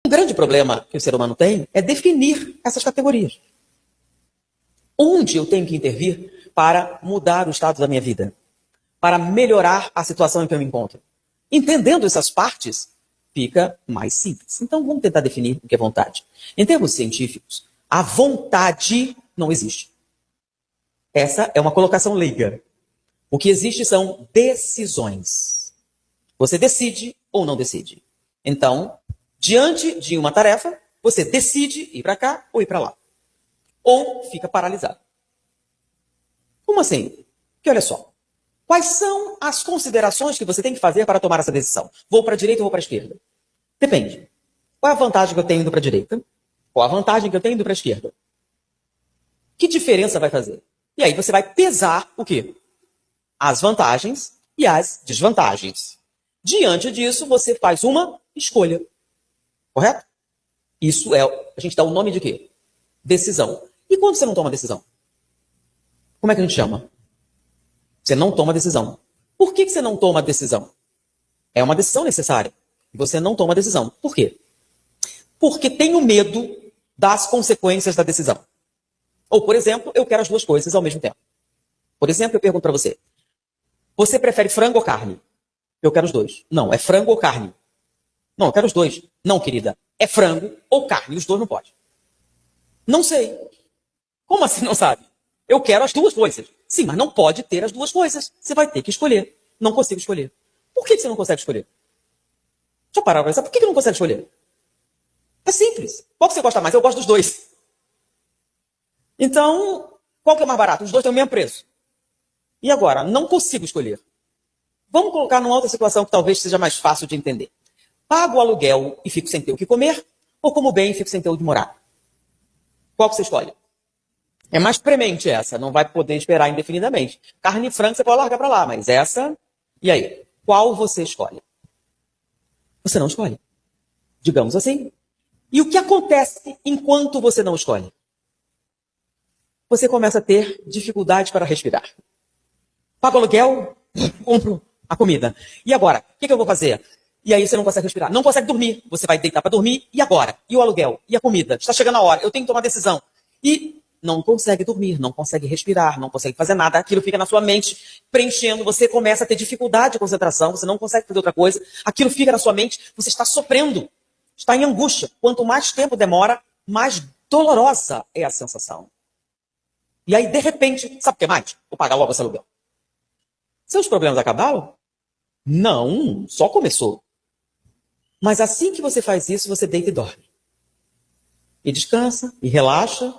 Um grande problema que o ser humano tem é definir essas categorias. Onde eu tenho que intervir para mudar o estado da minha vida? Para melhorar a situação em que eu me encontro? Entendendo essas partes, fica mais simples. Então, vamos tentar definir o que é vontade. Em termos científicos, a vontade não existe. Essa é uma colocação leiga. O que existe são decisões. Você decide ou não decide. Então, diante de uma tarefa, você decide ir para cá ou ir para lá. Ou fica paralisado. Como assim? Porque olha só. Quais são as considerações que você tem que fazer para tomar essa decisão? Vou para a direita ou vou para a esquerda? Depende. Qual é a vantagem que eu tenho indo para a direita? Qual a vantagem que eu tenho indo para a esquerda? Que diferença vai fazer? E aí você vai pesar o quê? As vantagens e as desvantagens. Diante disso, você faz uma escolha. Correto? Isso é, a gente dá o nome de quê? Decisão. E quando você não toma decisão? Como é que a gente chama? Você não toma decisão. Por que você não toma decisão? É uma decisão necessária. E você não toma decisão. Por quê? Porque tenho medo das consequências da decisão. Ou, por exemplo, eu quero as duas coisas ao mesmo tempo. Por exemplo, eu pergunto para você. Você prefere frango ou carne? Eu quero os dois. Não, é frango ou carne? Não, eu quero os dois. Não, querida. É frango ou carne. Os dois não pode. Não sei. Como assim não sabe? Eu quero as duas coisas. Sim, mas não pode ter as duas coisas. Você vai ter que escolher. Não consigo escolher. Por que você não consegue escolher? Deixa eu parar para pensar. Por que não consegue escolher? É simples. Qual que você gosta mais? Eu gosto dos dois. Então, qual que é mais barato? Os dois têm o mesmo preço. E agora? Não consigo escolher. Vamos colocar numa outra situação que talvez seja mais fácil de entender. Pago o aluguel e fico sem ter o que comer, ou como bem e fico sem ter onde morar? Qual que você escolhe? É mais premente essa, não vai poder esperar indefinidamente. Carne e frango você pode largar para lá, mas essa... E aí? Qual você escolhe? Você não escolhe. Digamos assim. E o que acontece enquanto você não escolhe? Você começa a ter dificuldade para respirar. Pago o aluguel, compro a comida. E agora? O que eu vou fazer? E aí você não consegue respirar. Não consegue dormir. Você vai deitar para dormir. E agora? E o aluguel? E a comida? Está chegando a hora. Eu tenho que tomar decisão. E não consegue dormir, não consegue respirar, não consegue fazer nada. Aquilo fica na sua mente preenchendo. Você começa a ter dificuldade de concentração. Você não consegue fazer outra coisa. Aquilo fica na sua mente. Você está sofrendo. Está em angústia. Quanto mais tempo demora, mais dolorosa é a sensação. E aí, de repente, sabe o que mais? Vou pagar logo esse aluguel. Seus problemas acabaram? Não, só começou. Mas assim que você faz isso, você deita e dorme. E descansa, e relaxa.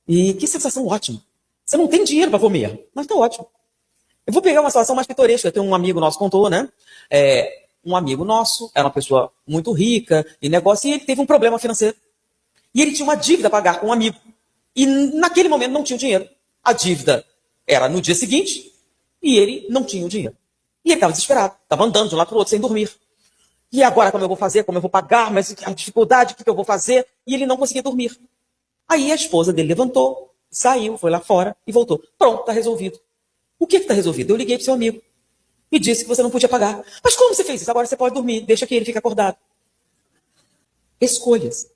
E que sensação ótima. Você não tem dinheiro para comer, mas tá ótimo. Eu vou pegar uma situação mais pitoresca. Tem um amigo nosso contou, né? Um amigo nosso era uma pessoa muito rica em negócio e ele teve um problema financeiro. E ele tinha uma dívida a pagar com um amigo. E naquele momento não tinha o dinheiro. A dívida era no dia seguinte e ele não tinha o dinheiro. E ele estava desesperado. Estava andando de um lado para o outro sem dormir. E agora como eu vou fazer? Como eu vou pagar? Mas a dificuldade, o que eu vou fazer? E ele não conseguia dormir. Aí a esposa dele levantou, saiu, foi lá fora e voltou. Pronto, está resolvido. O que está resolvido? Eu liguei para seu amigo e disse que você não podia pagar. Mas como você fez isso? Agora você pode dormir, deixa que ele fique acordado. Escolhas.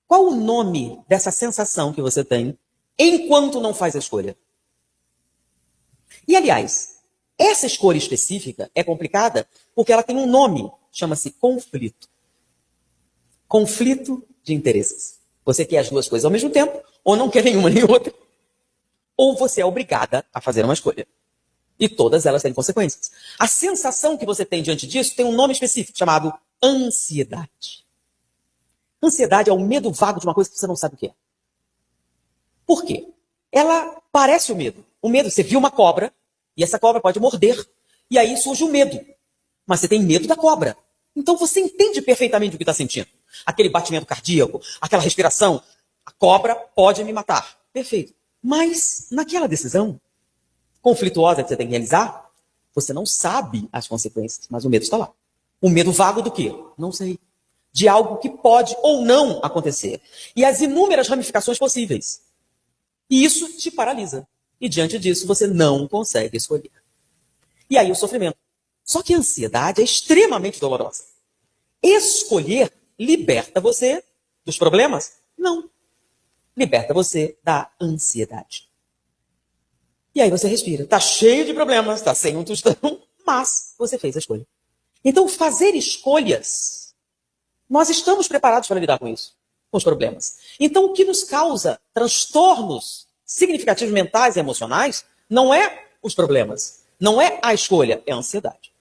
Qual o nome dessa sensação que você tem enquanto não faz a escolha? E, aliás, essa escolha específica é complicada porque ela tem um nome, chama-se conflito. Conflito de interesses. Você quer as duas coisas ao mesmo tempo, ou não quer nenhuma nem outra. Ou você é obrigada a fazer uma escolha. E todas elas têm consequências. A sensação que você tem diante disso tem um nome específico, chamado ansiedade. Ansiedade é o medo vago de uma coisa que você não sabe o que é. Por quê? Ela parece o medo. O medo, você viu uma cobra, e essa cobra pode morder. E aí surge o medo. Mas você tem medo da cobra. Então você entende perfeitamente o que está sentindo. Aquele batimento cardíaco, aquela respiração. A cobra pode me matar. Perfeito. Mas naquela decisão conflituosa que você tem que realizar, você não sabe as consequências, mas o medo está lá. O medo vago do quê? Não sei. De algo que pode ou não acontecer. E as inúmeras ramificações possíveis. E isso te paralisa. E diante disso, você não consegue escolher. E aí o sofrimento. Só que a ansiedade é extremamente dolorosa. Escolher liberta você dos problemas? Não. Liberta você da ansiedade. E aí você respira. Tá cheio de problemas, tá sem um tostão, mas você fez a escolha. Então, fazer escolhas, nós estamos preparados para lidar com isso, com os problemas. Então, o que nos causa transtornos significativos mentais e emocionais não é os problemas, não é a escolha, é a ansiedade.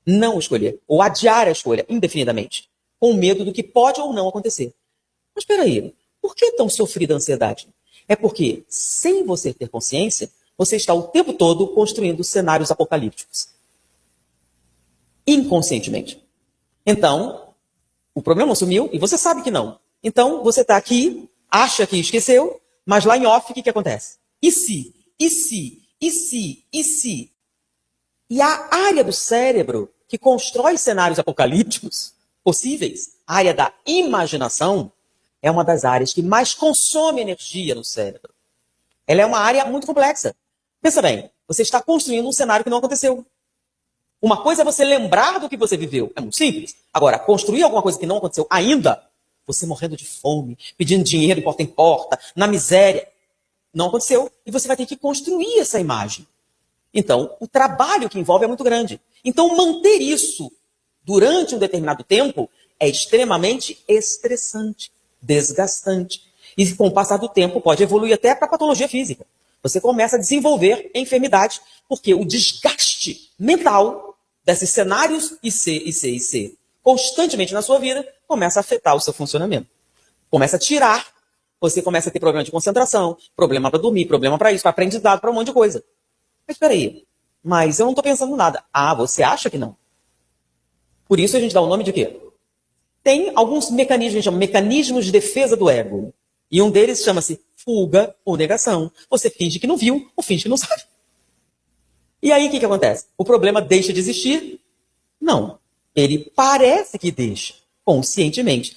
Não escolher, ou adiar a escolha indefinidamente, com medo do que pode ou não acontecer. Mas espera aí, por que tão sofrida a ansiedade? É porque, sem você ter consciência, você está o tempo todo construindo cenários apocalípticos. Inconscientemente. Então, o problema sumiu e você sabe que não. Então, você está aqui, acha que esqueceu, mas lá em off, o que acontece? E se? E se? E se? E se? E a área do cérebro que constrói cenários apocalípticos possíveis, a área da imaginação, é uma das áreas que mais consome energia no cérebro. Ela é uma área muito complexa. Pensa bem, você está construindo um cenário que não aconteceu. Uma coisa é você lembrar do que você viveu. É muito simples. Agora, construir alguma coisa que não aconteceu ainda, você morrendo de fome, pedindo dinheiro de porta em porta, na miséria, não aconteceu. E você vai ter que construir essa imagem. Então, o trabalho que envolve é muito grande. Então, manter isso durante um determinado tempo é extremamente estressante, desgastante. E com o passar do tempo pode evoluir até para patologia física. Você começa a desenvolver enfermidades, porque o desgaste mental desses cenários IC, constantemente na sua vida, começa a afetar o seu funcionamento. Começa a tirar, você começa a ter problema de concentração, problema para dormir, problema para isso, para aprendizado, para um monte de coisa. Mas espera aí, mas eu não estou pensando nada. Ah, você acha que não? Por isso a gente dá o nome de quê? Tem alguns mecanismos, a gente chama mecanismos de defesa do ego. E um deles chama-se fuga ou negação. Você finge que não viu ou finge que não sabe. E aí o que acontece? O problema deixa de existir? Não. Ele parece que deixa, conscientemente.